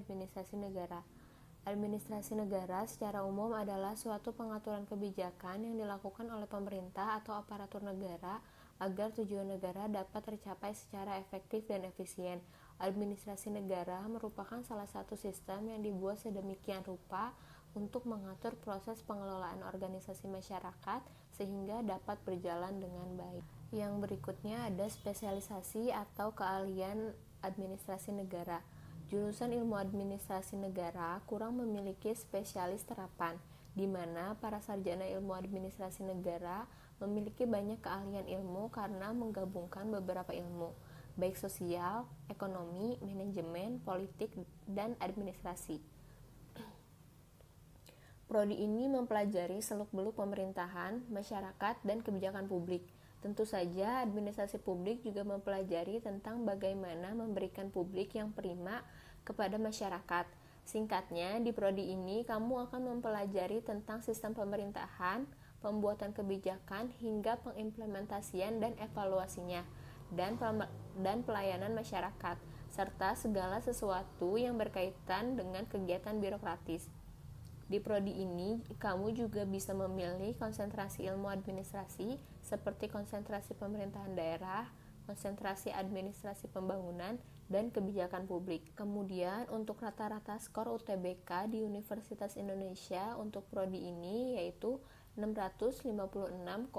administrasi negara. Administrasi negara secara umum adalah suatu pengaturan kebijakan yang dilakukan oleh pemerintah atau aparatur negara agar tujuan negara dapat tercapai secara efektif dan efisien. Administrasi negara merupakan salah satu sistem yang dibuat sedemikian rupa untuk mengatur proses pengelolaan organisasi masyarakat sehingga dapat berjalan dengan baik. Yang berikutnya ada spesialisasi atau keahlian administrasi negara. Jurusan ilmu administrasi negara kurang memiliki spesialis terapan, di mana para sarjana ilmu administrasi negara memiliki banyak keahlian ilmu karena menggabungkan beberapa ilmu, baik sosial, ekonomi, manajemen, politik, dan administrasi. Prodi ini mempelajari seluk-beluk pemerintahan, masyarakat, dan kebijakan publik. Tentu saja, administrasi publik juga mempelajari tentang bagaimana memberikan publik yang prima kepada masyarakat. Singkatnya, di prodi ini kamu akan mempelajari tentang sistem pemerintahan, pembuatan kebijakan, hingga pengimplementasian dan evaluasinya, dan pelayanan masyarakat, serta segala sesuatu yang berkaitan dengan kegiatan birokratis. Di prodi ini, kamu juga bisa memilih konsentrasi ilmu administrasi seperti konsentrasi pemerintahan daerah, konsentrasi administrasi pembangunan, dan kebijakan publik. Kemudian, untuk rata-rata skor UTBK di Universitas Indonesia untuk prodi ini yaitu 656,52.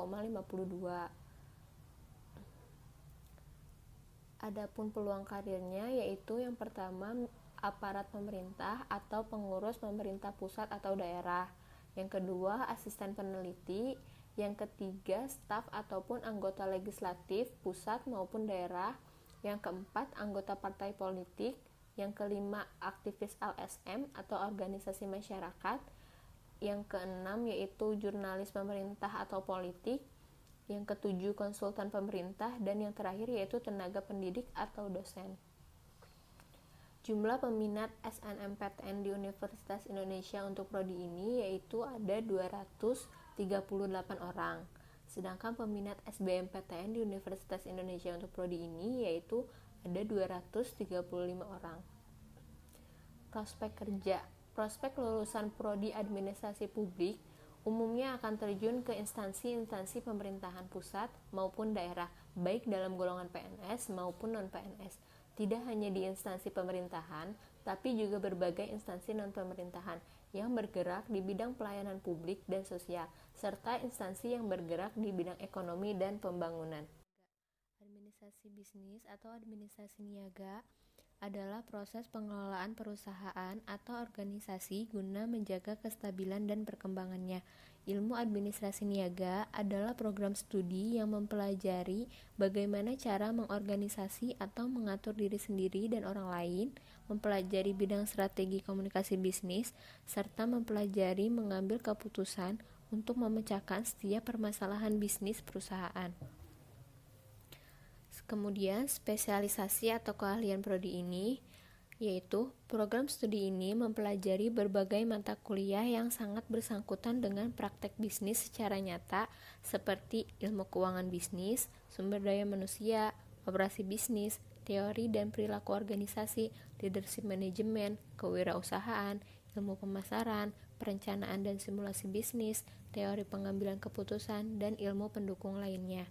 Adapun peluang karirnya yaitu yang pertama aparat pemerintah atau pengurus pemerintah pusat atau daerah. Yang kedua, asisten peneliti. Yang ketiga, staf ataupun anggota legislatif pusat maupun daerah. Yang keempat, anggota partai politik. Yang kelima, aktivis LSM atau organisasi masyarakat. Yang keenam yaitu jurnalis pemerintah atau politik. Yang ketujuh, konsultan pemerintah. Dan yang terakhir yaitu tenaga pendidik atau dosen. Jumlah peminat SNMPTN di Universitas Indonesia untuk prodi ini yaitu ada 238 orang. Sedangkan peminat SBMPTN di Universitas Indonesia untuk prodi ini yaitu ada 235 orang. Prospek kerja. Prospek lulusan prodi administrasi publik umumnya akan terjun ke instansi-instansi pemerintahan pusat maupun daerah, baik dalam golongan PNS maupun non-PNS. Tidak hanya di instansi pemerintahan, tapi juga berbagai instansi non-pemerintahan yang bergerak di bidang pelayanan publik dan sosial, serta instansi yang bergerak di bidang ekonomi dan pembangunan. Administrasi bisnis atau administrasi niaga adalah proses pengelolaan perusahaan atau organisasi guna menjaga kestabilan dan perkembangannya. Ilmu administrasi niaga adalah program studi yang mempelajari bagaimana cara mengorganisasi atau mengatur diri sendiri dan orang lain, mempelajari bidang strategi komunikasi bisnis, serta mempelajari mengambil keputusan untuk memecahkan setiap permasalahan bisnis perusahaan. Kemudian, spesialisasi atau keahlian prodi ini yaitu program studi ini mempelajari berbagai mata kuliah yang sangat bersangkutan dengan praktek bisnis secara nyata seperti ilmu keuangan bisnis, sumber daya manusia, operasi bisnis, teori dan perilaku organisasi, leadership manajemen, kewirausahaan, ilmu pemasaran, perencanaan dan simulasi bisnis, teori pengambilan keputusan, dan ilmu pendukung lainnya.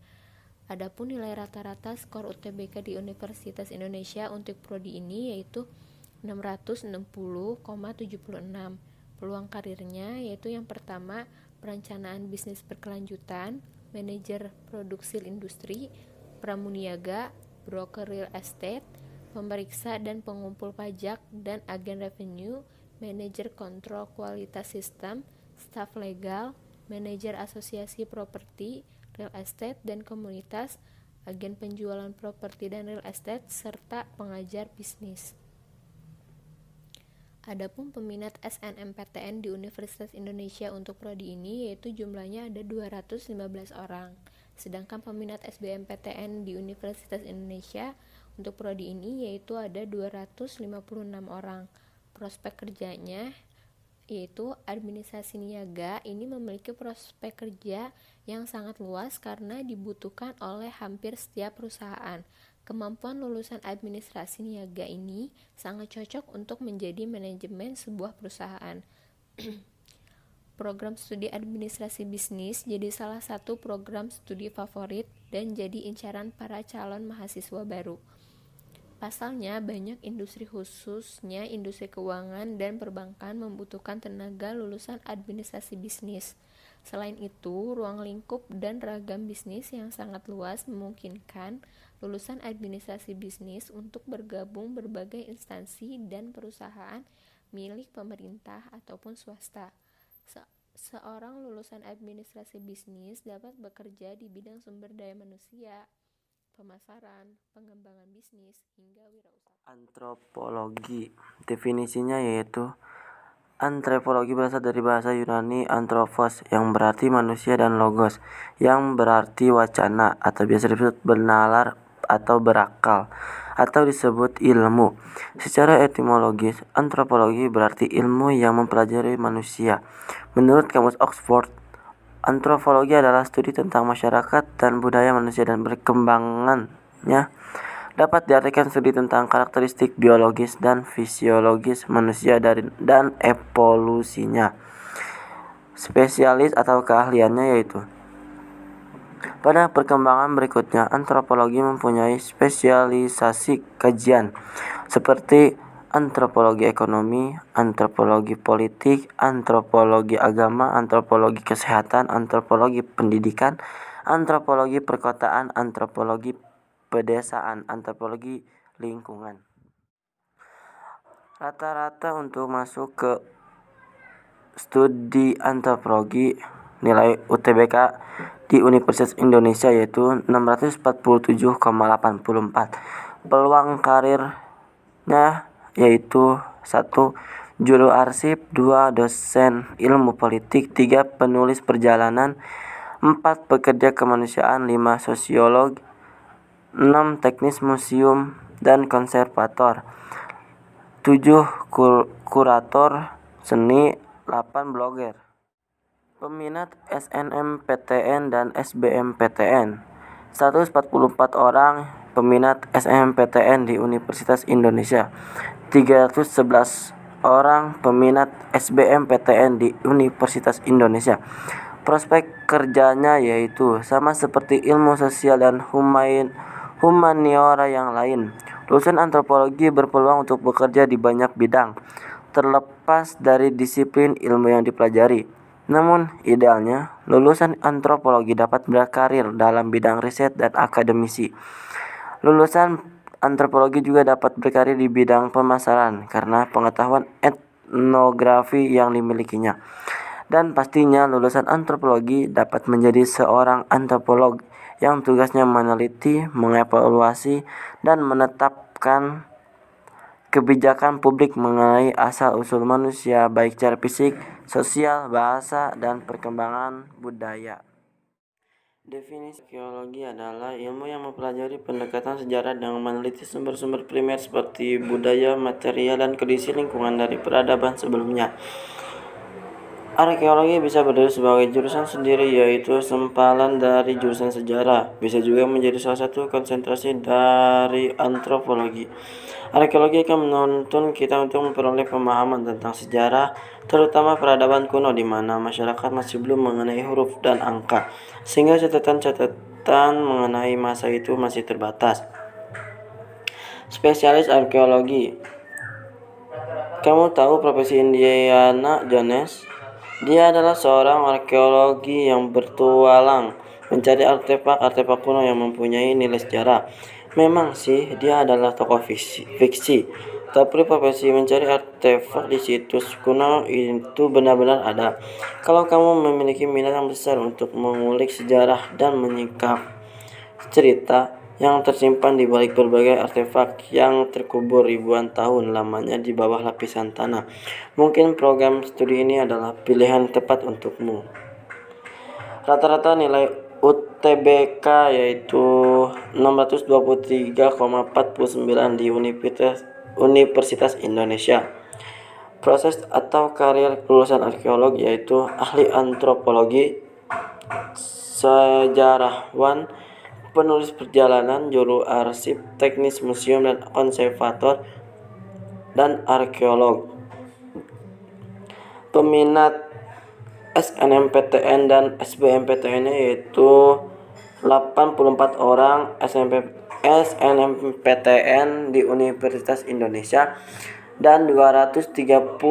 Adapun nilai rata-rata skor UTBK di Universitas Indonesia untuk prodi ini yaitu 660,76. Peluang karirnya yaitu yang pertama, perencanaan bisnis berkelanjutan, manajer produksi industri, pramuniaga, broker real estate, pemeriksa dan pengumpul pajak dan agen revenue, manajer kontrol kualitas sistem, staf legal, manajer asosiasi properti, real estate dan komunitas, agen penjualan properti dan real estate, serta pengajar bisnis. Adapun peminat SNMPTN di Universitas Indonesia untuk prodi ini yaitu jumlahnya ada 215 orang. Sedangkan peminat SBMPTN di Universitas Indonesia untuk prodi ini yaitu ada 256 orang. Prospek kerjanya yaitu administrasi niaga ini memiliki prospek kerja yang sangat luas karena dibutuhkan oleh hampir setiap perusahaan. Kemampuan lulusan administrasi niaga ini sangat cocok untuk menjadi manajemen sebuah perusahaan. Program studi administrasi bisnis jadi salah satu program studi favorit dan jadi incaran para calon mahasiswa baru. Pasalnya, banyak industri khususnya industri keuangan dan perbankan membutuhkan tenaga lulusan administrasi bisnis. Selain itu, ruang lingkup dan ragam bisnis yang sangat luas memungkinkan lulusan administrasi bisnis untuk bergabung berbagai instansi dan perusahaan milik pemerintah ataupun swasta. Seorang lulusan administrasi bisnis dapat bekerja di bidang sumber daya manusia, pemasaran, pengembangan bisnis, hingga wirausaha. Antropologi. Definisinya yaitu antropologi berasal dari bahasa Yunani anthropos yang berarti manusia dan logos yang berarti wacana atau biasa disebut bernalar atau berakal atau disebut ilmu. Secara etimologis, antropologi berarti ilmu yang mempelajari manusia. Menurut Kamus Oxford, antropologi adalah studi tentang masyarakat dan budaya manusia dan perkembangannya. Dapat diartikan studi tentang karakteristik biologis dan fisiologis manusia dan evolusinya. Spesialis atau keahliannya yaitu pada perkembangan berikutnya, antropologi mempunyai spesialisasi kajian seperti antropologi ekonomi, antropologi politik, antropologi agama, antropologi kesehatan, antropologi pendidikan, antropologi perkotaan, antropologi pedesaan, antropologi lingkungan. Rata-rata untuk masuk ke studi antropologi nilai UTBK di Universitas Indonesia yaitu 647,84. Peluang karirnya yaitu 1. Juru arsip, 2. Dosen ilmu politik, 3. Penulis perjalanan, 4. Pekerja kemanusiaan, 5. Sosiolog, 6. Teknis museum dan konservator, 7. Kurator seni, 8. Blogger. Peminat SNMPTN dan SBMPTN 144 orang peminat SNMPTN di Universitas Indonesia, 311 orang peminat SBMPTN di Universitas Indonesia. Prospek kerjanya yaitu sama seperti ilmu sosial dan humaniora yang lain. Lulusan antropologi berpeluang untuk bekerja di banyak bidang, terlepas dari disiplin ilmu yang dipelajari. Namun, idealnya, lulusan antropologi dapat berkarir dalam bidang riset dan akademisi. Lulusan antropologi juga dapat berkarir di bidang pemasaran karena pengetahuan etnografi yang dimilikinya. Dan pastinya, lulusan antropologi dapat menjadi seorang antropolog yang tugasnya meneliti, mengevaluasi, dan menetapkan kebijakan publik mengenai asal-usul manusia baik secara fisik, sosial, bahasa, dan perkembangan budaya. Definisi arkeologi adalah ilmu yang mempelajari pendekatan sejarah dengan meneliti sumber-sumber primer seperti budaya, material, dan kondisi lingkungan dari peradaban sebelumnya. Arkeologi bisa berdiri sebagai jurusan sendiri, yaitu sempalan dari jurusan sejarah. Bisa juga menjadi salah satu konsentrasi dari antropologi. Arkeologi akan menuntun kita untuk memperoleh pemahaman tentang sejarah, terutama peradaban kuno di mana masyarakat masih belum mengenai huruf dan angka, sehingga catatan-catatan mengenai masa itu masih terbatas. Spesialis arkeologi. Kamu tahu profesi Indiana Jones? Dia adalah seorang arkeologi yang bertualang mencari artefak-artefak kuno yang mempunyai nilai sejarah. Memang sih dia adalah tokoh fiksi, tapi profesi mencari artefak di situs kuno itu benar-benar ada. Kalau kamu memiliki minat yang besar untuk mengulik sejarah dan menyingkap cerita yang tersimpan di balik berbagai artefak yang terkubur ribuan tahun lamanya di bawah lapisan tanah, mungkin program studi ini adalah pilihan tepat untukmu. Rata-rata nilai UTBK yaitu 623,49 di Universitas Indonesia. Proses atau karir lulusan arkeolog yaitu ahli antropologi, sejarawan, penulis perjalanan, juru arsip, teknis museum dan konservator, dan arkeolog. Peminat SNMPTN dan SBMPTN yaitu 84 orang SNMPTN di Universitas Indonesia dan 234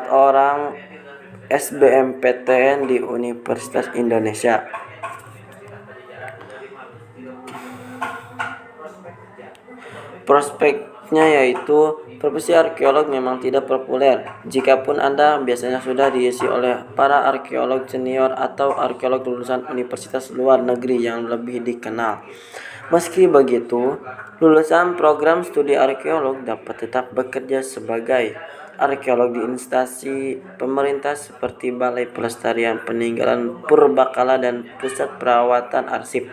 orang SBMPTN di Universitas Indonesia. Prospeknya yaitu profesi arkeolog memang tidak populer. Jikapun ada, biasanya sudah diisi oleh para arkeolog senior atau arkeolog lulusan universitas luar negeri yang lebih dikenal. Meski begitu, lulusan program studi arkeolog dapat tetap bekerja sebagai arkeolog di instansi pemerintah seperti Balai Pelestarian Peninggalan Purbakala dan Pusat Perawatan Arsip.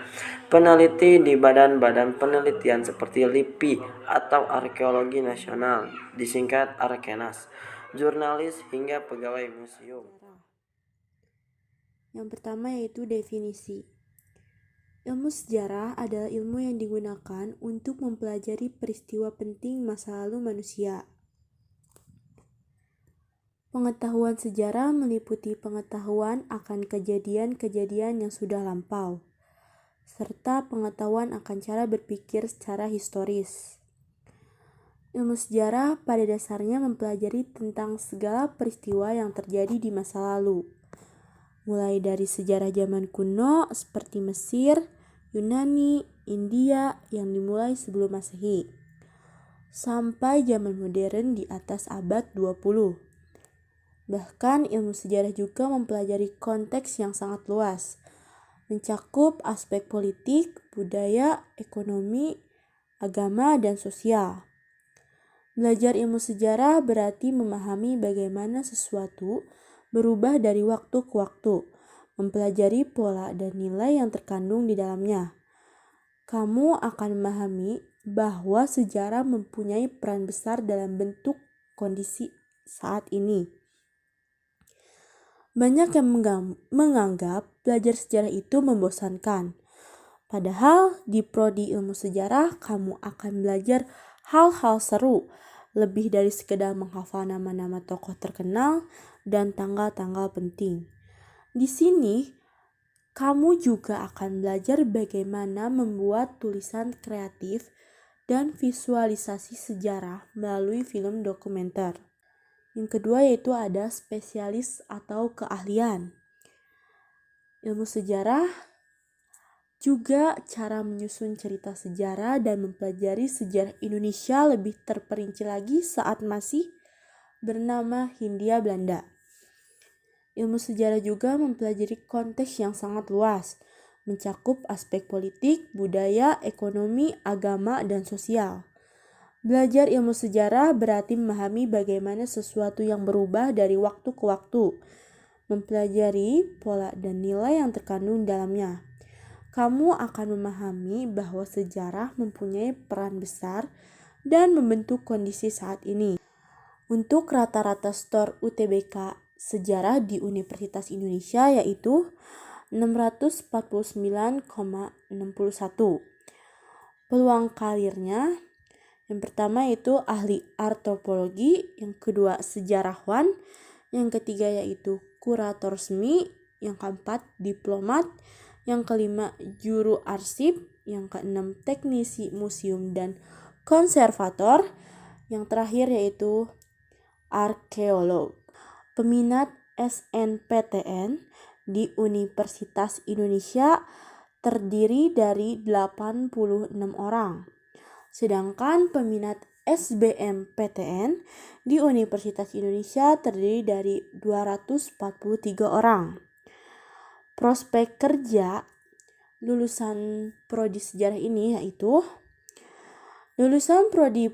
Peneliti di badan-badan penelitian seperti LIPI atau Arkeologi Nasional, disingkat Arkenas, jurnalis hingga pegawai museum. Yang pertama yaitu definisi. Ilmu sejarah adalah ilmu yang digunakan untuk mempelajari peristiwa penting masa lalu manusia. Pengetahuan sejarah meliputi pengetahuan akan kejadian-kejadian yang sudah lampau, serta pengetahuan akan cara berpikir secara historis. Ilmu sejarah pada dasarnya mempelajari tentang segala peristiwa yang terjadi di masa lalu, mulai dari sejarah zaman kuno seperti Mesir, Yunani, India yang dimulai sebelum Masehi, sampai zaman modern di atas abad 20. Bahkan ilmu sejarah juga mempelajari konteks yang sangat luas, mencakup aspek politik, budaya, ekonomi, agama, dan sosial. Belajar ilmu sejarah berarti memahami bagaimana sesuatu berubah dari waktu ke waktu, mempelajari pola dan nilai yang terkandung di dalamnya. Kamu akan memahami bahwa sejarah mempunyai peran besar dalam bentuk kondisi saat ini. Banyak yang menganggap belajar sejarah itu membosankan. Padahal di prodi ilmu sejarah kamu akan belajar hal-hal seru, lebih dari sekedar menghafal nama-nama tokoh terkenal dan tanggal-tanggal penting. Di sini, kamu juga akan belajar bagaimana membuat tulisan kreatif dan visualisasi sejarah melalui film dokumenter. Yang kedua yaitu ada spesialis atau keahlian. Ilmu sejarah juga cara menyusun cerita sejarah dan mempelajari sejarah Indonesia lebih terperinci lagi saat masih bernama Hindia Belanda. Ilmu sejarah juga mempelajari konteks yang sangat luas, mencakup aspek politik, budaya, ekonomi, agama, dan sosial. Belajar ilmu sejarah berarti memahami bagaimana sesuatu yang berubah dari waktu ke waktu, mempelajari pola dan nilai yang terkandung dalamnya. Kamu akan memahami bahwa sejarah mempunyai peran besar dan membentuk kondisi saat ini. Untuk rata-rata skor UTBK sejarah di Universitas Indonesia yaitu 649,61. Peluang karirnya, yang pertama yaitu ahli antropologi, yang kedua sejarawan, yang ketiga yaitu kurator seni, yang keempat diplomat, yang kelima juru arsip, yang keenam teknisi museum dan konservator, yang terakhir yaitu arkeolog. Peminat SNPTN di Universitas Indonesia terdiri dari 86 orang. Sedangkan peminat SBMPTN di Universitas Indonesia terdiri dari 243 orang. Prospek kerja lulusan prodi sejarah ini yaitu lulusan prodi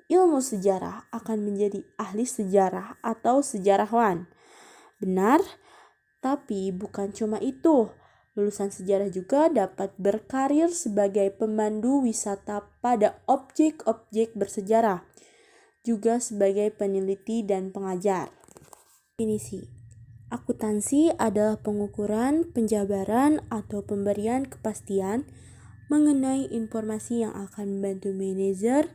ilmu sejarah akan menjadi ahli sejarah atau sejarawan. Benar, tapi bukan cuma itu. Lulusan sejarah juga dapat berkarir sebagai pemandu wisata pada objek-objek bersejarah, juga sebagai peneliti dan pengajar. Definisi. Akuntansi adalah pengukuran, penjabaran, atau pemberian kepastian mengenai informasi yang akan membantu manajer,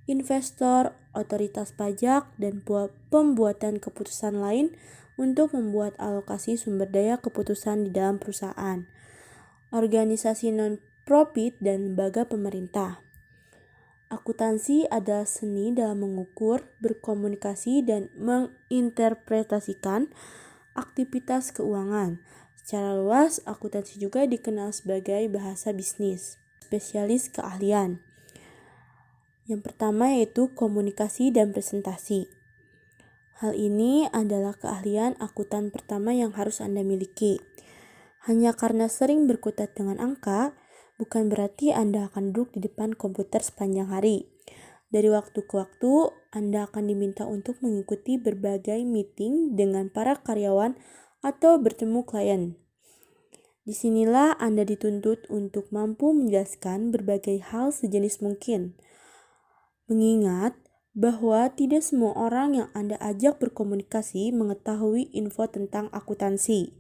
investor, otoritas pajak, dan pembuatan keputusan lain untuk membuat alokasi sumber daya keputusan di dalam perusahaan, organisasi non-profit, dan lembaga pemerintah. Akuntansi adalah seni dalam mengukur, berkomunikasi, dan menginterpretasikan aktivitas keuangan. Secara luas, akuntansi juga dikenal sebagai bahasa bisnis. Spesialis keahlian. Yang pertama yaitu komunikasi dan presentasi. Hal ini adalah keahlian akuntan pertama yang harus Anda miliki. Hanya karena sering berkutat dengan angka, bukan berarti Anda akan duduk di depan komputer sepanjang hari. Dari waktu ke waktu, Anda akan diminta untuk mengikuti berbagai meeting dengan para karyawan atau bertemu klien. Disinilah Anda dituntut untuk mampu menjelaskan berbagai hal sejenis mungkin. Mengingat bahwa tidak semua orang yang Anda ajak berkomunikasi mengetahui info tentang akuntansi.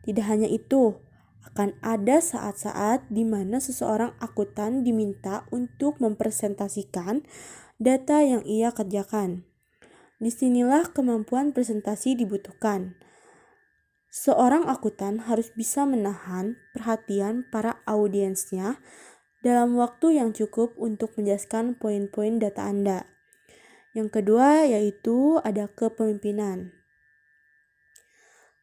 Tidak hanya itu, akan ada saat-saat di mana seseorang akuntan diminta untuk mempresentasikan data yang ia kerjakan. Disinilah kemampuan presentasi dibutuhkan. Seorang akuntan harus bisa menahan perhatian para audiensnya dalam waktu yang cukup untuk menjelaskan poin-poin data Anda. Yang kedua yaitu ada kepemimpinan.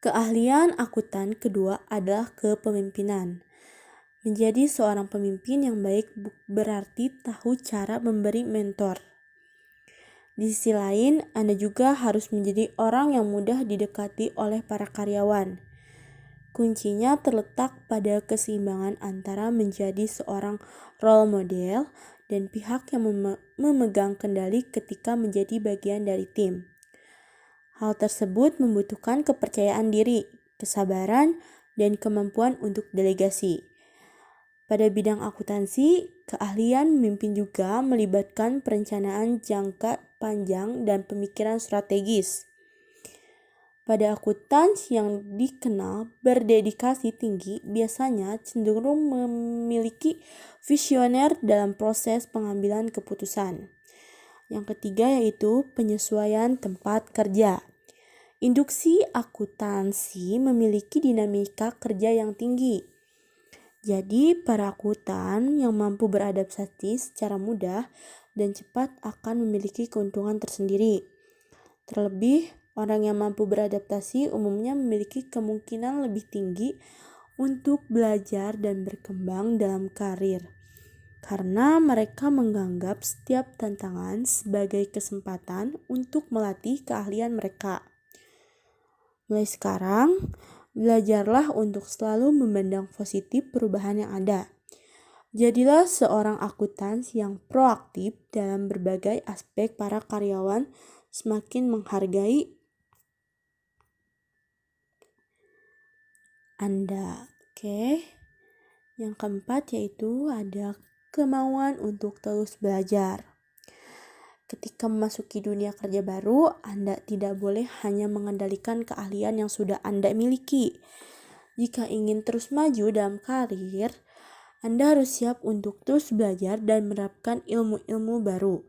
Keahlian akuntan kedua adalah kepemimpinan. Menjadi seorang pemimpin yang baik berarti tahu cara memberi mentor. Di sisi lain, Anda juga harus menjadi orang yang mudah didekati oleh para karyawan. Kuncinya terletak pada keseimbangan antara menjadi seorang role model dan pihak yang memegang kendali ketika menjadi bagian dari tim. Hal tersebut membutuhkan kepercayaan diri, kesabaran, dan kemampuan untuk delegasi. Pada bidang akuntansi, keahlian memimpin juga melibatkan perencanaan jangka panjang dan pemikiran strategis. Pada akuntan yang dikenal berdedikasi tinggi, biasanya cenderung memiliki visioner dalam proses pengambilan keputusan. Yang ketiga yaitu penyesuaian tempat kerja. Induksi akuntansi memiliki dinamika kerja yang tinggi. Jadi, para akuntan yang mampu beradaptasi secara mudah dan cepat akan memiliki keuntungan tersendiri. Terlebih, orang yang mampu beradaptasi umumnya memiliki kemungkinan lebih tinggi untuk belajar dan berkembang dalam karir. Karena mereka menganggap setiap tantangan sebagai kesempatan untuk melatih keahlian mereka. Mulai sekarang, belajarlah untuk selalu memandang positif perubahan yang ada. Jadilah seorang akuntan yang proaktif dalam berbagai aspek. Para karyawan semakin menghargai Anda. Oke. Yang keempat yaitu ada kemauan untuk terus belajar. Ketika memasuki dunia kerja baru, Anda tidak boleh hanya mengendalikan keahlian yang sudah Anda miliki. Jika ingin terus maju dalam karir, Anda harus siap untuk terus belajar dan menerapkan ilmu-ilmu baru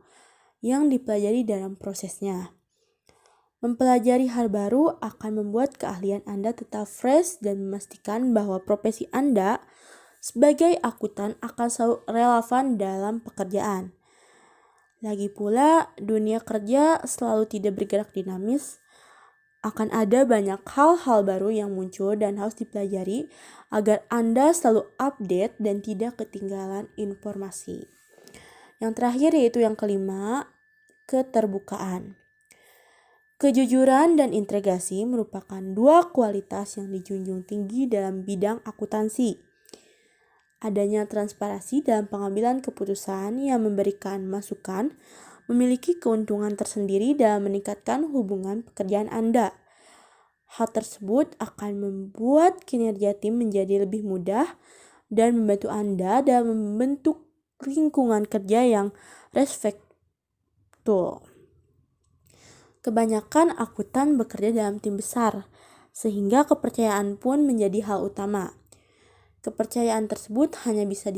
yang dipelajari dalam prosesnya. Mempelajari hal baru akan membuat keahlian Anda tetap fresh dan memastikan bahwa profesi Anda sebagai akuntan akan selalu relevan dalam pekerjaan. Lagi pula, dunia kerja selalu tidak bergerak dinamis. Akan ada banyak hal-hal baru yang muncul dan harus dipelajari agar Anda selalu update dan tidak ketinggalan informasi. Yang terakhir yaitu yang kelima, keterbukaan. Kejujuran dan integrasi merupakan dua kualitas yang dijunjung tinggi dalam bidang akuntansi. Adanya transparansi dalam pengambilan keputusan yang memberikan masukan memiliki keuntungan tersendiri dalam meningkatkan hubungan pekerjaan Anda. Hal tersebut akan membuat kinerja tim menjadi lebih mudah dan membantu Anda dalam membentuk lingkungan kerja yang respectful. Kebanyakan akuntan bekerja dalam tim besar, sehingga kepercayaan pun menjadi hal utama. Kepercayaan tersebut hanya bisa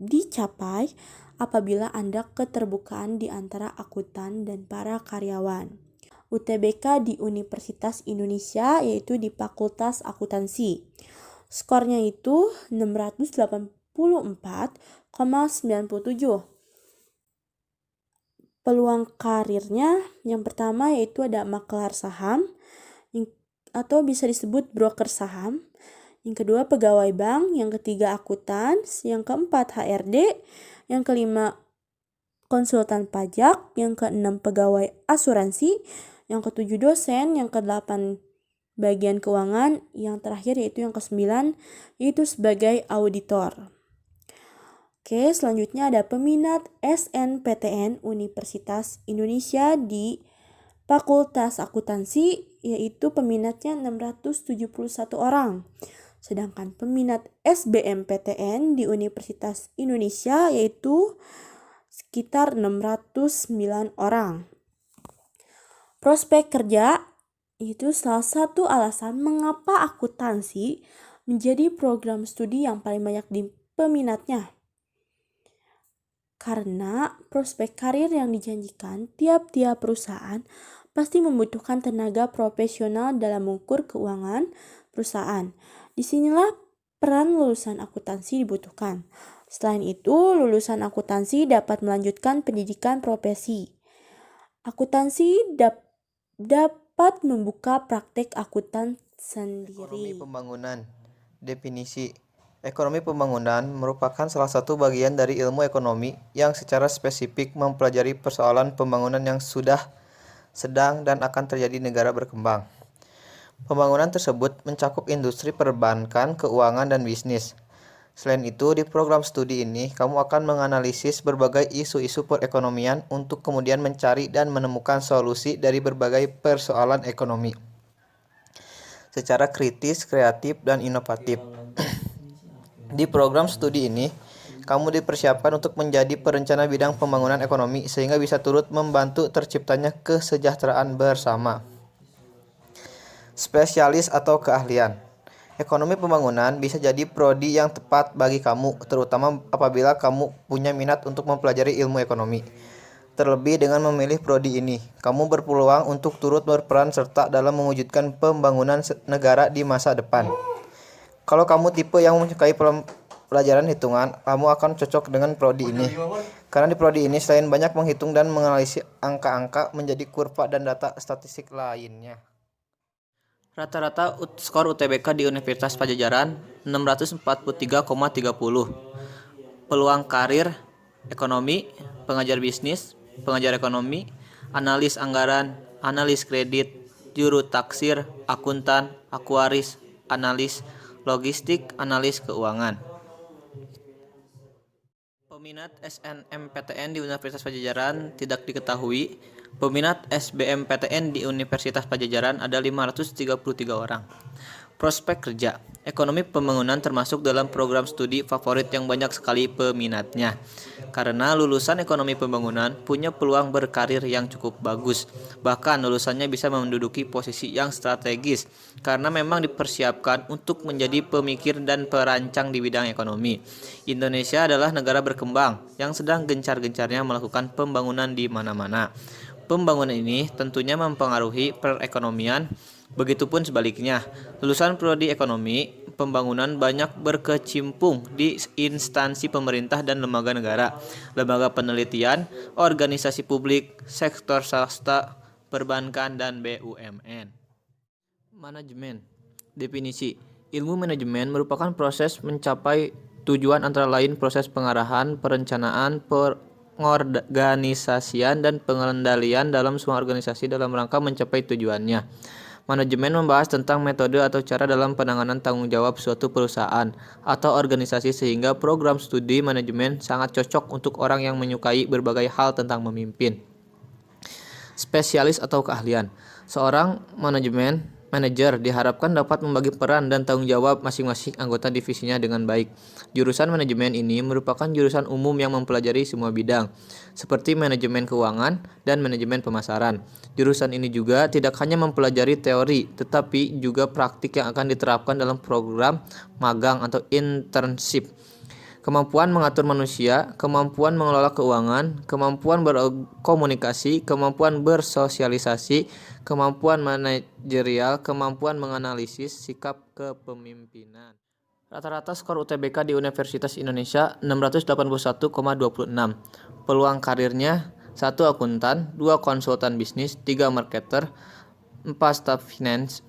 dicapai apabila ada keterbukaan di antara akuntan dan para karyawan. UTBK di Universitas Indonesia yaitu di Fakultas Akuntansi. Skornya itu 684,97. Peluang karirnya yang pertama yaitu ada maklar saham atau bisa disebut broker saham. Yang kedua pegawai bank, yang ketiga akuntan, yang keempat HRD, yang kelima konsultan pajak, yang keenam pegawai asuransi, yang ketujuh dosen, yang kedelapan bagian keuangan, yang terakhir yaitu yang kesembilan yaitu sebagai auditor. Oke, selanjutnya ada peminat SNPTN Universitas Indonesia di Fakultas Akuntansi yaitu peminatnya 671 orang. Sedangkan peminat SBMPTN di Universitas Indonesia yaitu sekitar 609 orang. Prospek kerja itu salah satu alasan mengapa akuntansi menjadi program studi yang paling banyak di peminatnya. Karena prospek karir yang dijanjikan tiap-tiap perusahaan pasti membutuhkan tenaga profesional dalam mengukur keuangan perusahaan. Disinilah peran lulusan akuntansi dibutuhkan. Selain itu, lulusan akuntansi dapat melanjutkan pendidikan profesi. Akuntansi dapat membuka praktek akuntan sendiri. Ekonomi pembangunan. Definisi. Ekonomi pembangunan merupakan salah satu bagian dari ilmu ekonomi yang secara spesifik mempelajari persoalan pembangunan yang sudah, sedang, dan akan terjadi di negara berkembang. Pembangunan tersebut mencakup industri perbankan, keuangan, dan bisnis. Selain itu, di program studi ini, kamu akan menganalisis berbagai isu-isu perekonomian untuk kemudian mencari dan menemukan solusi dari berbagai persoalan ekonomi secara kritis, kreatif, dan inovatif. Di program studi ini, kamu dipersiapkan untuk menjadi perencana bidang pembangunan ekonomi sehingga bisa turut membantu terciptanya kesejahteraan bersama. Spesialis atau keahlian. Ekonomi pembangunan bisa jadi prodi yang tepat bagi kamu, terutama apabila kamu punya minat untuk mempelajari ilmu ekonomi. Terlebih dengan memilih prodi ini, kamu berpeluang untuk turut berperan serta dalam mewujudkan pembangunan negara di masa depan. Kalau kamu tipe yang menyukai pelajaran hitungan, kamu akan cocok dengan prodi ini. Karena di prodi ini selain banyak menghitung dan menganalisis angka-angka menjadi kurva dan data statistik lainnya. Rata-rata skor UTBK di Universitas Padjadjaran 643,30. Peluang karir ekonomi, pengajar bisnis, pengajar ekonomi, analis anggaran, analis kredit, juru taksir, akuntan, aktuaris, analis logistik, analis keuangan. Peminat SNMPTN di Universitas Padjadjaran tidak diketahui. Peminat SBMPTN di Universitas Padjadjaran ada 533 orang. Prospek kerja. Ekonomi pembangunan termasuk dalam program studi favorit yang banyak sekali peminatnya. Karena lulusan ekonomi pembangunan punya peluang berkarir yang cukup bagus. Bahkan lulusannya bisa menduduki posisi yang strategis karena memang dipersiapkan untuk menjadi pemikir dan perancang di bidang ekonomi. Indonesia adalah negara berkembang yang sedang gencar-gencarnya melakukan pembangunan di mana-mana. Pembangunan ini tentunya mempengaruhi perekonomian, begitupun sebaliknya. Lulusan prodi ekonomi pembangunan banyak berkecimpung di instansi pemerintah dan lembaga negara, lembaga penelitian, organisasi publik, sektor swasta, perbankan, dan BUMN. Manajemen. Definisi. Ilmu manajemen merupakan proses mencapai tujuan antara lain proses pengarahan, perencanaan, pengorganisasian, dan pengendalian dalam semua organisasi dalam rangka mencapai tujuannya. Manajemen membahas tentang metode atau cara dalam penanganan tanggung jawab suatu perusahaan atau organisasi sehingga program studi manajemen sangat cocok untuk orang yang menyukai berbagai hal tentang memimpin. Spesialis atau keahlian. Seorang manajemen Manajer diharapkan dapat membagi peran dan tanggung jawab masing-masing anggota divisinya dengan baik. Jurusan manajemen ini merupakan jurusan umum yang mempelajari semua bidang, seperti manajemen keuangan dan manajemen pemasaran. Jurusan ini juga tidak hanya mempelajari teori, tetapi juga praktik yang akan diterapkan dalam program magang atau internship. Kemampuan mengatur manusia, kemampuan mengelola keuangan, kemampuan berkomunikasi, kemampuan bersosialisasi, kemampuan manajerial, kemampuan menganalisis, sikap kepemimpinan. Rata-rata skor UTBK di Universitas Indonesia 681,26. Peluang karirnya 1 akuntan, 2 konsultan bisnis, 3 marketer, 4 staf finance,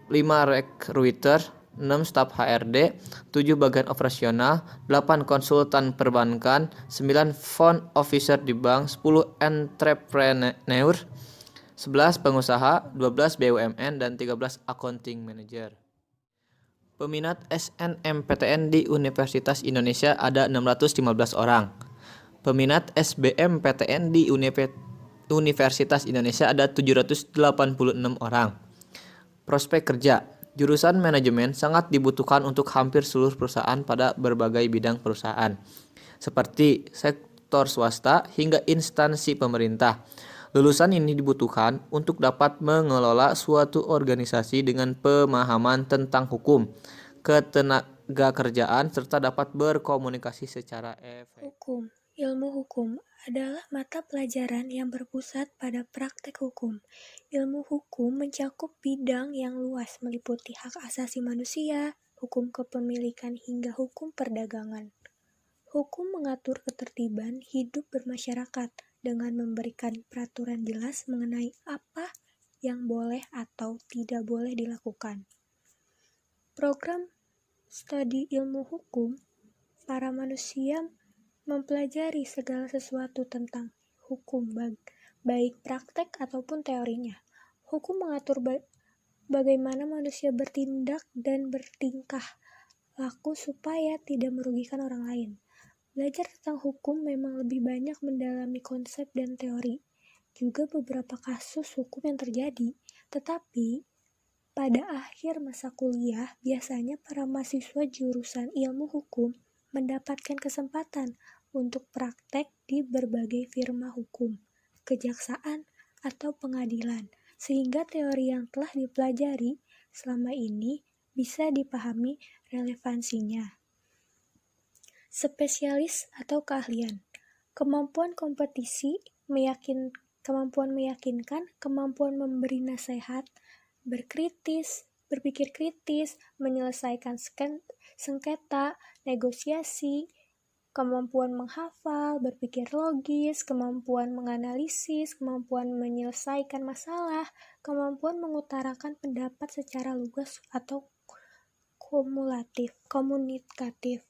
5 recruiter, 6 staf HRD, 7 bagian operasional, 8 konsultan perbankan, 9 front officer di bank, 10 entrepreneur, 11 pengusaha, 12 BUMN, dan 13 accounting manager. Peminat SNMPTN di Universitas Indonesia ada 615 orang. Peminat SBMPTN di Universitas Indonesia ada 786 orang. Prospek kerja. Jurusan manajemen sangat dibutuhkan untuk hampir seluruh perusahaan pada berbagai bidang perusahaan, seperti sektor swasta hingga instansi pemerintah. Lulusan ini dibutuhkan untuk dapat mengelola suatu organisasi dengan pemahaman tentang hukum, ketenagakerjaan, serta dapat berkomunikasi secara efektif. Hukum. Ilmu hukum adalah mata pelajaran yang berpusat pada praktek hukum. Ilmu hukum mencakup bidang yang luas meliputi hak asasi manusia, hukum kepemilikan hingga hukum perdagangan. Hukum mengatur ketertiban hidup bermasyarakat dengan memberikan peraturan jelas mengenai apa yang boleh atau tidak boleh dilakukan. Program studi ilmu hukum, para manusia mempelajari segala sesuatu tentang hukum, baik praktek ataupun teorinya. Hukum mengatur bagaimana manusia bertindak dan bertingkah laku supaya tidak merugikan orang lain. Belajar tentang hukum memang lebih banyak mendalami konsep dan teori, juga beberapa kasus hukum yang terjadi. Tetapi pada akhir masa kuliah, biasanya para mahasiswa jurusan ilmu hukum mendapatkan kesempatan untuk praktek di berbagai firma hukum, kejaksaan, atau pengadilan, sehingga teori yang telah dipelajari selama ini bisa dipahami relevansinya. Spesialis atau keahlian. Kemampuan kompetisi, kemampuan meyakinkan, kemampuan memberi nasihat, berpikir kritis, menyelesaikan sengketa, negosiasi, kemampuan menghafal, berpikir logis, kemampuan menganalisis, kemampuan menyelesaikan masalah, kemampuan mengutarakan pendapat secara lugas atau komunikatif.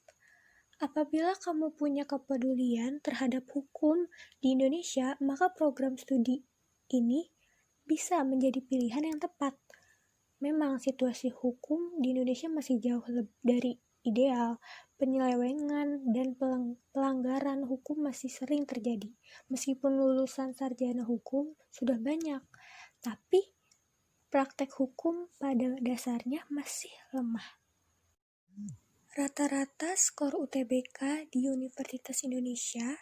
Apabila kamu punya kepedulian terhadap hukum di Indonesia, maka program studi ini bisa menjadi pilihan yang tepat. Memang situasi hukum di Indonesia masih jauh dari ideal. Penyelewengan dan pelanggaran hukum masih sering terjadi. Meskipun lulusan sarjana hukum sudah banyak, tapi praktek hukum pada dasarnya masih lemah. Rata-rata skor UTBK di Universitas Indonesia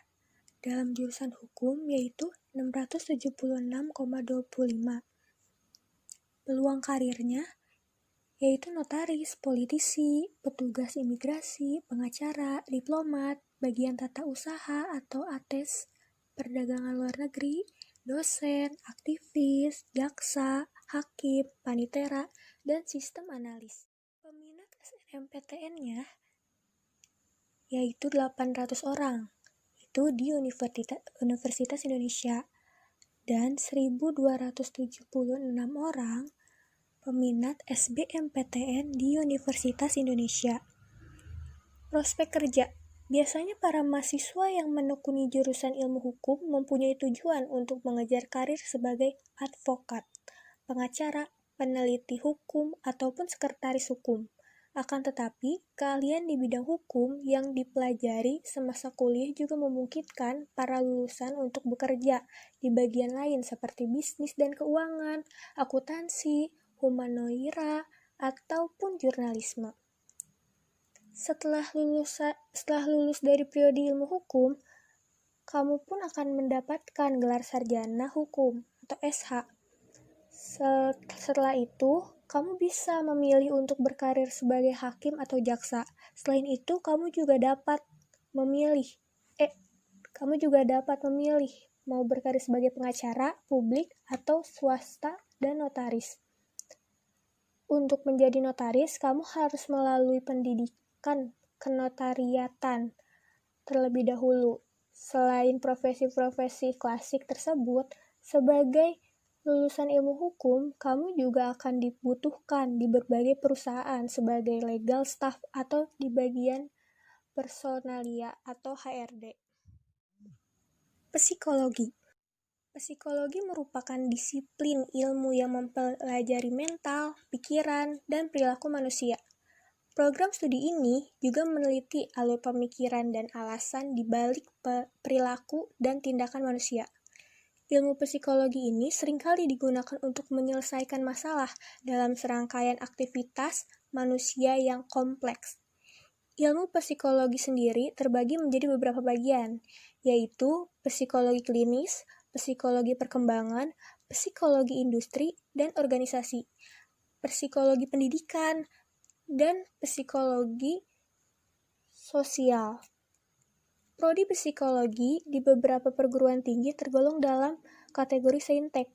dalam jurusan hukum yaitu 676,25. Peluang karirnya yaitu notaris, politisi, petugas imigrasi, pengacara, diplomat, bagian tata usaha atau ATES, perdagangan luar negeri, dosen, aktivis, jaksa, hakim, panitera, dan sistem analis. Peminat SNMPTN-nya yaitu 800 orang, itu di Universitas Indonesia, dan 1.276 orang peminat SBMPTN di Universitas Indonesia. Prospek kerja. Biasanya para mahasiswa yang menekuni jurusan ilmu hukum mempunyai tujuan untuk mengejar karir sebagai advokat, pengacara, peneliti hukum, ataupun sekretaris hukum. Akan tetapi, keahlian di bidang hukum yang dipelajari semasa kuliah juga memungkinkan para lulusan untuk bekerja di bagian lain seperti bisnis dan keuangan, akuntansi, humanoira, ataupun jurnalisme. Setelah lulus dari prodi ilmu hukum, kamu pun akan mendapatkan gelar sarjana hukum atau SH. Setelah itu, kamu bisa memilih untuk berkarir sebagai hakim atau jaksa. Selain itu, kamu juga dapat memilih mau berkarir sebagai pengacara, publik, atau swasta, dan notaris. Untuk menjadi notaris, kamu harus melalui pendidikan kenotariatan terlebih dahulu. Selain profesi-profesi klasik tersebut, sebagai lulusan ilmu hukum, kamu juga akan dibutuhkan di berbagai perusahaan sebagai legal staff atau di bagian personalia atau HRD. Psikologi merupakan disiplin ilmu yang mempelajari mental, pikiran, dan perilaku manusia. Program studi ini juga meneliti alur pemikiran dan alasan di balik perilaku dan tindakan manusia. Ilmu psikologi ini seringkali digunakan untuk menyelesaikan masalah dalam serangkaian aktivitas manusia yang kompleks. Ilmu psikologi sendiri terbagi menjadi beberapa bagian, yaitu psikologi klinis, psikologi perkembangan, psikologi industri dan organisasi, psikologi pendidikan, dan psikologi sosial. Prodi psikologi di beberapa perguruan tinggi tergolong dalam kategori saintek,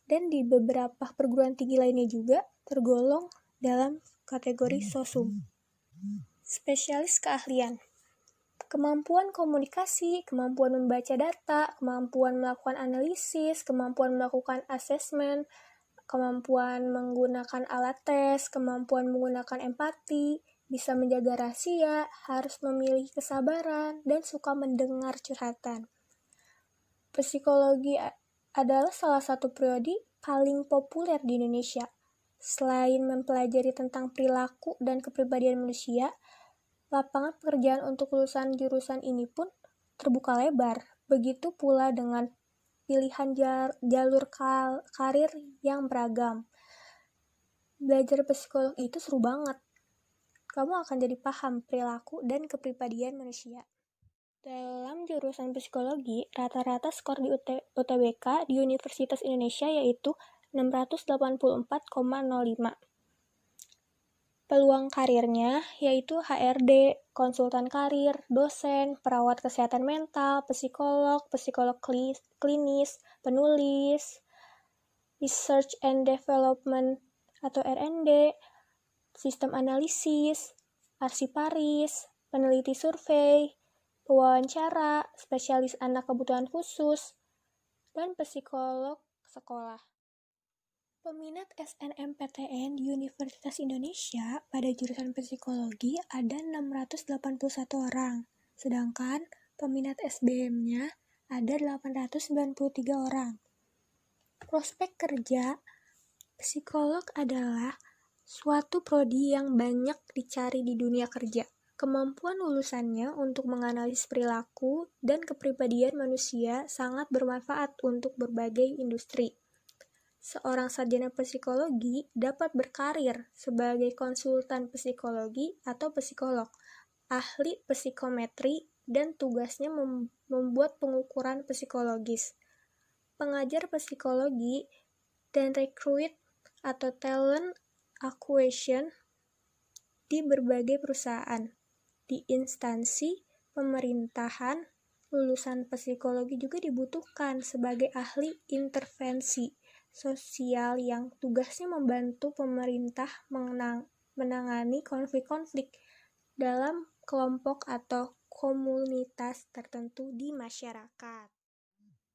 dan di beberapa perguruan tinggi lainnya juga tergolong dalam kategori sosum. Spesialis keahlian: kemampuan komunikasi, kemampuan membaca data, kemampuan melakukan analisis, kemampuan melakukan asesmen, kemampuan menggunakan alat tes, kemampuan menggunakan empati, bisa menjaga rahasia, harus memiliki kesabaran, dan suka mendengar curhatan. Psikologi adalah salah satu prodi paling populer di Indonesia. Selain mempelajari tentang perilaku dan kepribadian manusia, lapangan pekerjaan untuk lulusan jurusan ini pun terbuka lebar. Begitu pula dengan pilihan jalur karir yang beragam. Belajar psikolog itu seru banget. Kamu akan jadi paham perilaku dan kepribadian manusia. Dalam jurusan psikologi, rata-rata skor di UTBK di Universitas Indonesia yaitu 684,05. Peluang karirnya yaitu HRD, konsultan karir, dosen, perawat kesehatan mental, psikolog klinis, penulis, research and development atau R&D, sistem analisis, arsiparis, peneliti survei, pewawancara, spesialis anak kebutuhan khusus, dan psikolog sekolah. Peminat SNMPTN di Universitas Indonesia pada jurusan psikologi ada 681 orang, sedangkan peminat SBM-nya ada 893 orang. Prospek kerja, psikolog adalah suatu prodi yang banyak dicari di dunia kerja. Kemampuan lulusannya untuk menganalisis perilaku dan kepribadian manusia sangat bermanfaat untuk berbagai industri. Seorang sarjana psikologi dapat berkarir sebagai konsultan psikologi atau psikolog, ahli psikometri, dan tugasnya membuat pengukuran psikologis, pengajar psikologi, dan recruit atau talent acquisition di berbagai perusahaan. Di instansi pemerintahan, lulusan psikologi juga dibutuhkan sebagai ahli intervensi sosial yang tugasnya membantu pemerintah menangani konflik-konflik dalam kelompok atau komunitas tertentu di masyarakat.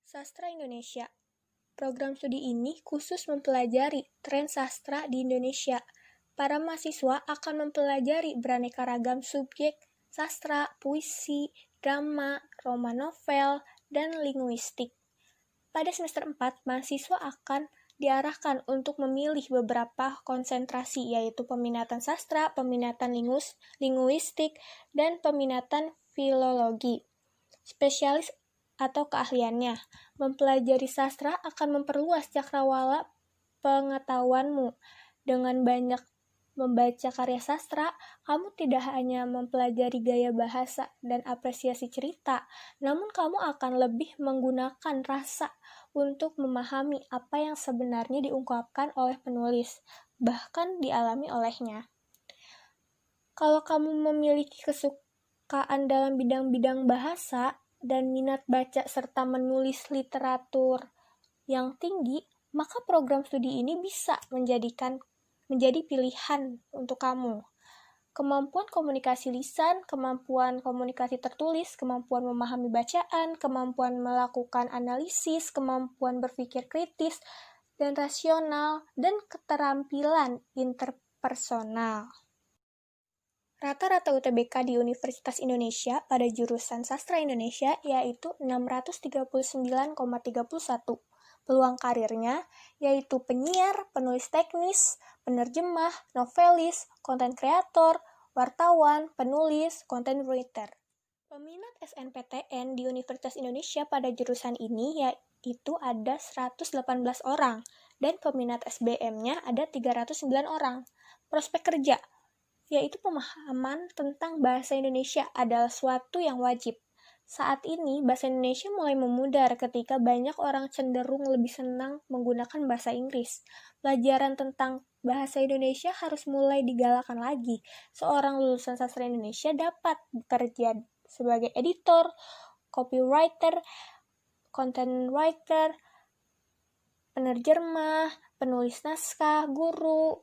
Sastra Indonesia. Program studi ini khusus mempelajari tren sastra di Indonesia. Para mahasiswa akan mempelajari beraneka ragam subjek sastra, puisi, drama, roman novel, dan linguistik. Pada semester 4, mahasiswa akan diarahkan untuk memilih beberapa konsentrasi, yaitu peminatan sastra, peminatan linguistik, dan peminatan filologi. Spesialis atau keahliannya, mempelajari sastra akan memperluas cakrawala pengetahuanmu Dengan banyak membaca karya sastra, kamu tidak hanya mempelajari gaya bahasa dan apresiasi cerita, namun kamu akan lebih menggunakan rasa untuk memahami apa yang sebenarnya diungkapkan oleh penulis, bahkan dialami olehnya. Kalau kamu memiliki kesukaan dalam bidang-bidang bahasa dan minat baca serta menulis literatur yang tinggi, maka program studi ini bisa menjadi pilihan untuk kamu. Kemampuan komunikasi lisan, kemampuan komunikasi tertulis, kemampuan memahami bacaan, kemampuan melakukan analisis, kemampuan berpikir kritis dan rasional, dan keterampilan interpersonal. Rata-rata UTBK di Universitas Indonesia pada jurusan Sastra Indonesia yaitu 639,31. Peluang karirnya yaitu penyiar, penulis teknis, penerjemah, novelis, konten kreator, wartawan, penulis, content writer. Peminat SNPTN di Universitas Indonesia pada jurusan ini yaitu ada 118 orang dan peminat SBM-nya ada 309 orang. Prospek kerja yaitu pemahaman tentang bahasa Indonesia adalah suatu yang wajib. Saat ini, bahasa Indonesia mulai memudar ketika banyak orang cenderung lebih senang menggunakan bahasa Inggris. Pelajaran tentang bahasa Indonesia harus mulai digalakan lagi. Seorang lulusan sastra Indonesia dapat bekerja sebagai editor, copywriter, content writer, penerjemah, penulis naskah, guru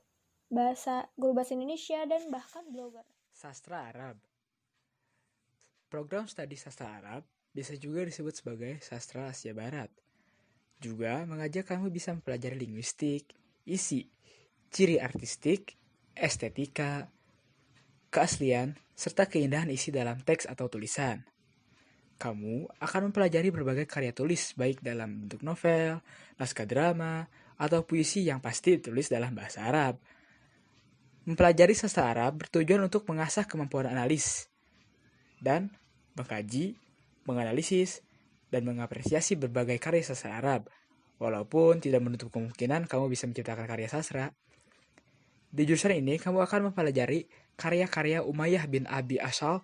bahasa Indonesia, dan bahkan blogger. Sastra Arab. Program studi sastra Arab bisa juga disebut sebagai sastra Asia Barat. Juga mengajak kamu bisa mempelajari linguistik, isi, ciri artistik, estetika, keaslian, serta keindahan isi dalam teks atau tulisan. Kamu akan mempelajari berbagai karya tulis baik dalam bentuk novel, naskah drama, atau puisi yang pasti ditulis dalam bahasa Arab. Mempelajari sastra Arab bertujuan untuk mengasah kemampuan analis dan mengkaji, menganalisis, dan mengapresiasi berbagai karya sastra Arab, walaupun tidak menutup kemungkinan kamu bisa menciptakan karya sastra. Di jurusan ini, kamu akan mempelajari karya-karya Umayyah bin Abi Ashal,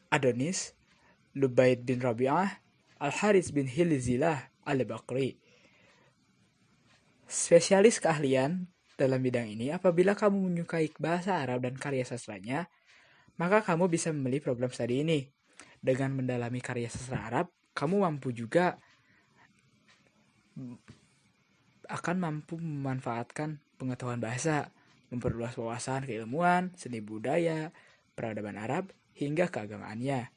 Adonis, Lubaid bin Rabi'ah, Al-Harits bin Hilzilah Al-Bakri. Spesialis keahlian dalam bidang ini, apabila kamu menyukai bahasa Arab dan karya sastranya, maka kamu bisa memilih program studi ini. Dengan mendalami karya sastra Arab, kamu akan mampu memanfaatkan pengetahuan bahasa, memperluas wawasan keilmuan, seni budaya, peradaban Arab, hingga keagamaannya.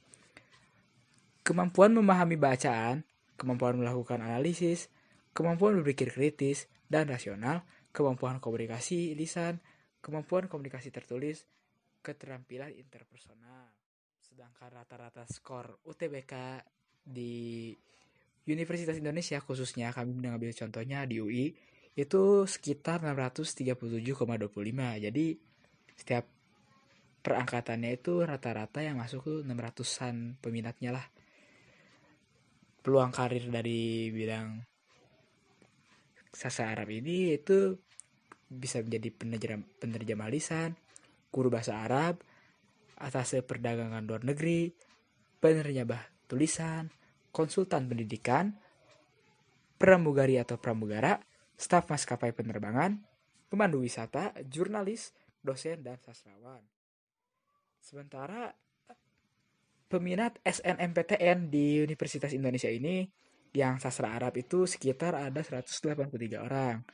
Kemampuan memahami bacaan, kemampuan melakukan analisis, kemampuan berpikir kritis dan rasional, kemampuan komunikasi lisan, kemampuan komunikasi tertulis, keterampilan interpersonal. Sedangkan rata-rata skor UTBK di Universitas Indonesia, khususnya kami mengambil contohnya di UI, itu sekitar 637,25. Jadi setiap perangkatannya itu rata-rata yang masuk tuh 600-an peminatnya lah. Peluang karir dari bidang sastra Arab ini itu bisa menjadi penerjemah lisan, guru bahasa Arab, atase perdagangan luar negeri, penerjemah tulisan, konsultan pendidikan, pramugari atau pramugara, staf maskapai penerbangan, pemandu wisata, jurnalis, dosen, dan sastrawan. Sementara peminat SNMPTN di Universitas Indonesia ini yang sastra Arab itu sekitar ada 183 orang.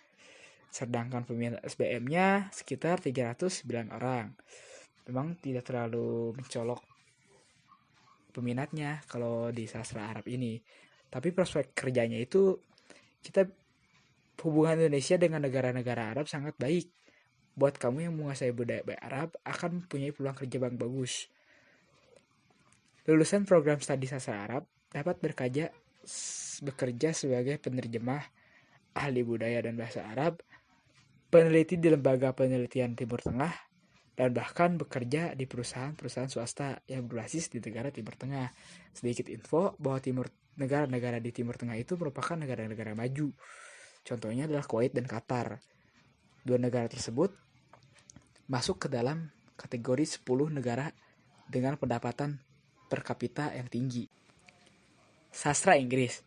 Sedangkan peminat SBM-nya sekitar 309 orang. Memang tidak terlalu mencolok peminatnya kalau di sastra Arab ini. Tapi prospek kerjanya itu, kita hubungan Indonesia dengan negara-negara Arab sangat baik. Buat kamu yang menguasai budaya Arab akan mempunyai peluang kerja yang bagus. Lulusan program studi sastra Arab dapat bekerja sebagai penerjemah, ahli budaya dan bahasa Arab, peneliti di lembaga penelitian Timur Tengah, dan bahkan bekerja di perusahaan-perusahaan swasta yang berbasis di negara Timur Tengah. Sedikit info bahwa negara-negara di Timur Tengah itu merupakan negara-negara maju. Contohnya adalah Kuwait dan Qatar. Dua negara tersebut masuk ke dalam kategori 10 negara dengan pendapatan per kapita yang tinggi. Sastra Inggris.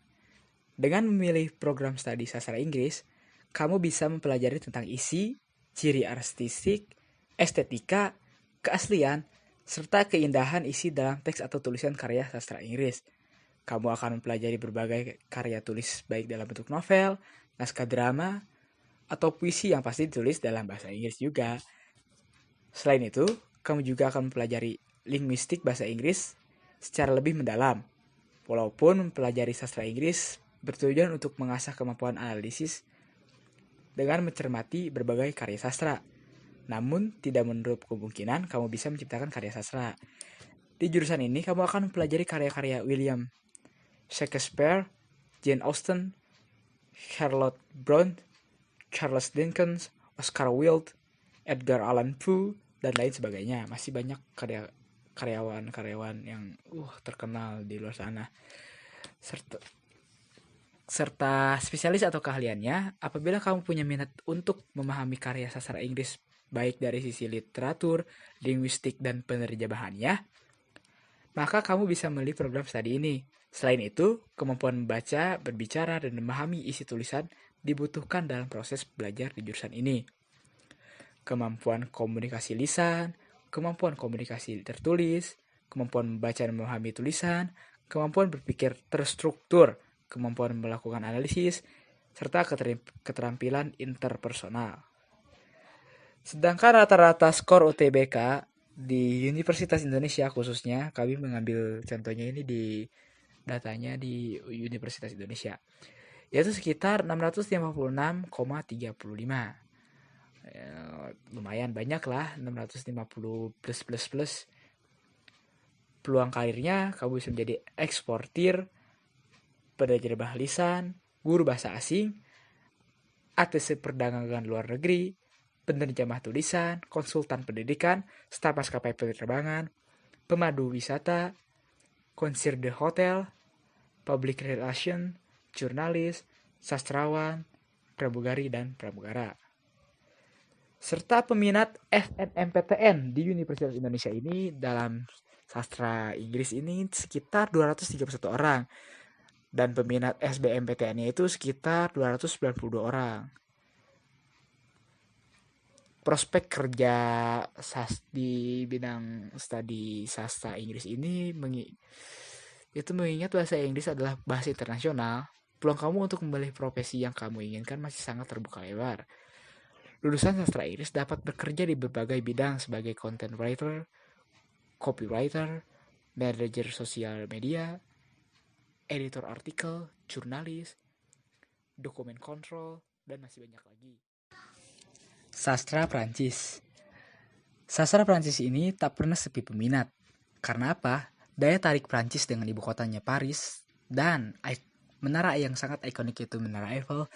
Dengan memilih program studi sastra Inggris, kamu bisa mempelajari tentang isi, ciri artistik, estetika, keaslian, serta keindahan isi dalam teks atau tulisan karya sastra Inggris. Kamu akan mempelajari berbagai karya tulis baik dalam bentuk novel, naskah drama, atau puisi yang pasti ditulis dalam bahasa Inggris juga. Selain itu, kamu juga akan mempelajari linguistik bahasa Inggris secara lebih mendalam. Walaupun mempelajari sastra Inggris bertujuan untuk mengasah kemampuan analisis dengan mencermati berbagai karya sastra. Namun, tidak menutup kemungkinan kamu bisa menciptakan karya sastra. Di jurusan ini, kamu akan mempelajari karya-karya William Shakespeare, Jane Austen, Charlotte Brontë, Charles Dickens, Oscar Wilde, Edgar Allan Poe, dan lain sebagainya. Masih banyak karyawan-karyawan yang terkenal di luar sana. Serta spesialis atau keahliannya, apabila kamu punya minat untuk memahami karya sastra Inggris baik dari sisi literatur, linguistik, dan penerjemahannya, maka kamu bisa memilih program studi ini. Selain itu, kemampuan membaca, berbicara, dan memahami isi tulisan dibutuhkan dalam proses belajar di jurusan ini. Kemampuan komunikasi lisan, kemampuan komunikasi tertulis, kemampuan membaca dan memahami tulisan, kemampuan berpikir terstruktur, kemampuan melakukan analisis, serta keterampilan interpersonal. Sedangkan rata-rata skor UTBK di Universitas Indonesia khususnya, kami mengambil contohnya ini di datanya di Universitas Indonesia, yaitu sekitar 656,35. Lumayan banyak lah, 650 plus. Peluang karirnya, kamu bisa menjadi eksportir, penerjemah lisan, guru bahasa asing, ATC perdagangan luar negeri, penerjemah tulisan, konsultan pendidikan, staf maskapai penerbangan, pemandu wisata, concierge hotel, public relation, jurnalis, sastrawan, pramugari, dan pramugara. Serta peminat SNMPTN di Universitas Indonesia ini dalam sastra Inggris ini sekitar 231 orang. Dan peminat SBMPTN-nya itu sekitar 292 orang. Prospek kerja di bidang studi sastra Inggris ini mengingat bahasa Inggris adalah bahasa internasional. Peluang kamu untuk memilih profesi yang kamu inginkan masih sangat terbuka lebar. Lulusan sastra Inggris dapat bekerja di berbagai bidang sebagai content writer, copywriter, manajer sosial media, editor artikel, jurnalis, dokumen kontrol, dan masih banyak lagi. Sastra Prancis. Sastra Prancis ini tak pernah sepi peminat. Karena apa? Daya tarik Prancis dengan ibu kotanya Paris dan menara yang sangat ikonik yaitu Menara Eiffel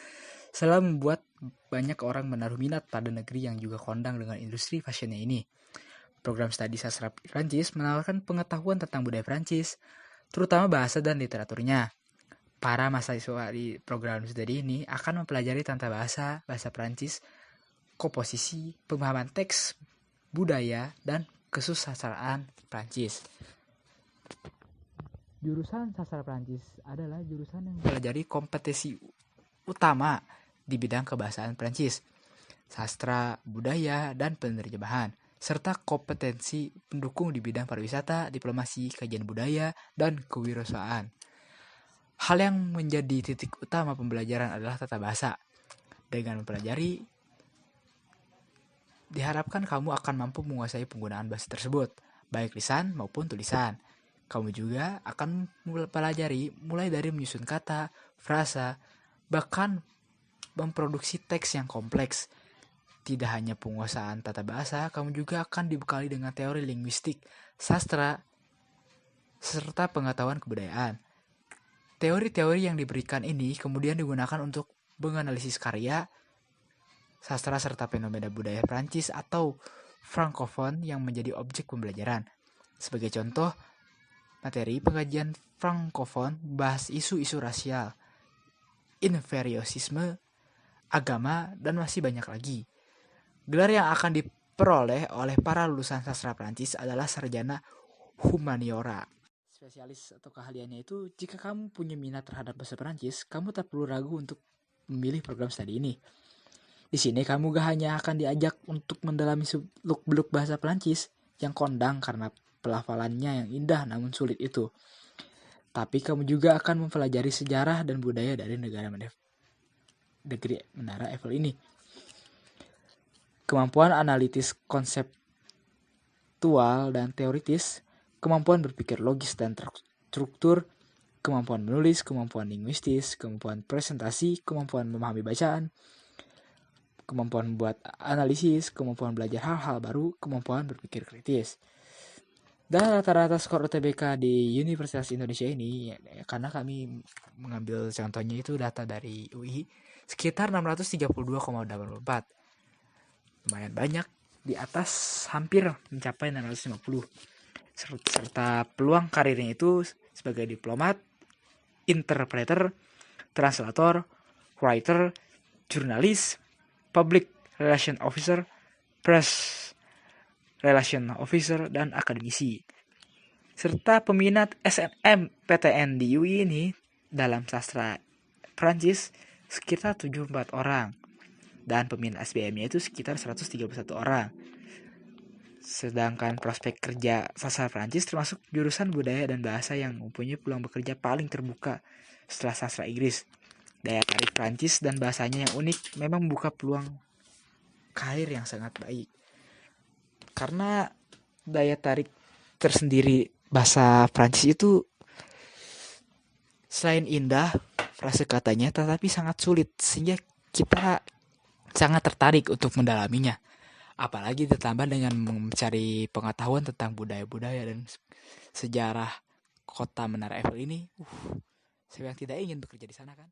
selalu membuat banyak orang menaruh minat pada negeri yang juga kondang dengan industri fashionnya ini. Program studi sastra Prancis menawarkan pengetahuan tentang budaya Prancis, terutama bahasa dan literaturnya. Para mahasiswa di program studi ini akan mempelajari tata bahasa, bahasa Prancis, komposisi, pemahaman teks, budaya, dan kesusastraan Prancis. Jurusan sastra Prancis adalah jurusan yang mempelajari kompetensi utama di bidang kebahasaan Prancis, sastra, budaya, dan penerjemahan, serta kompetensi pendukung di bidang pariwisata, diplomasi, kajian budaya, dan kewirausahaan. Hal yang menjadi titik utama pembelajaran adalah tata bahasa. Dengan mempelajari, diharapkan kamu akan mampu menguasai penggunaan bahasa tersebut, baik lisan maupun tulisan. Kamu juga akan mempelajari mulai dari menyusun kata, frasa, bahkan memproduksi teks yang kompleks. Tidak hanya penguasaan tata bahasa, kamu juga akan dibekali dengan teori linguistik, sastra, serta pengetahuan kebudayaan. Teori-teori yang diberikan ini kemudian digunakan untuk menganalisis karya, sastra serta fenomena budaya Prancis atau Francophone yang menjadi objek pembelajaran. Sebagai contoh, materi pengajian Francophone bahas isu-isu rasial, inferiosisme, agama, dan masih banyak lagi. Gelar yang akan diperoleh oleh para lulusan sastra Prancis adalah sarjana humaniora. Spesialis atau keahliannya itu, jika kamu punya minat terhadap bahasa Prancis, kamu tak perlu ragu untuk memilih program studi ini. Di sini kamu gak hanya akan diajak untuk mendalami seluk-beluk bahasa Prancis yang kondang karena pelafalannya yang indah namun sulit itu, tapi kamu juga akan mempelajari sejarah dan budaya dari negeri Menara Eiffel ini. Kemampuan analitis konseptual dan teoritis, kemampuan berpikir logis dan terstruktur, kemampuan menulis, kemampuan linguistis, kemampuan presentasi, kemampuan memahami bacaan, kemampuan membuat analisis, kemampuan belajar hal-hal baru, kemampuan berpikir kritis. Dan rata-rata skor UTBK di Universitas Indonesia ini, karena kami mengambil contohnya itu data dari UI, sekitar 632,84. Lumayan banyak, di atas hampir mencapai 650. Serta peluang karirnya itu sebagai diplomat, interpreter, translator, writer, jurnalis, public relation officer, press relation officer, dan akademisi. Serta peminat SNMPTN di UI ini dalam sastra Prancis sekitar 74 orang. Dan peminat SBM-nya itu sekitar 131 orang. Sedangkan prospek kerja sastra Prancis termasuk jurusan budaya dan bahasa yang mempunyai peluang bekerja paling terbuka setelah sastra Inggris. Daya tarik Prancis dan bahasanya yang unik memang membuka peluang karir yang sangat baik. Karena daya tarik tersendiri bahasa Prancis itu selain indah frase katanya, tetapi sangat sulit sehingga kita sangat tertarik untuk mendalaminya. Apalagi ditambah dengan mencari pengetahuan tentang budaya-budaya dan sejarah kota Menara Eiffel ini. Siapa yang tidak ingin bekerja di sana kan?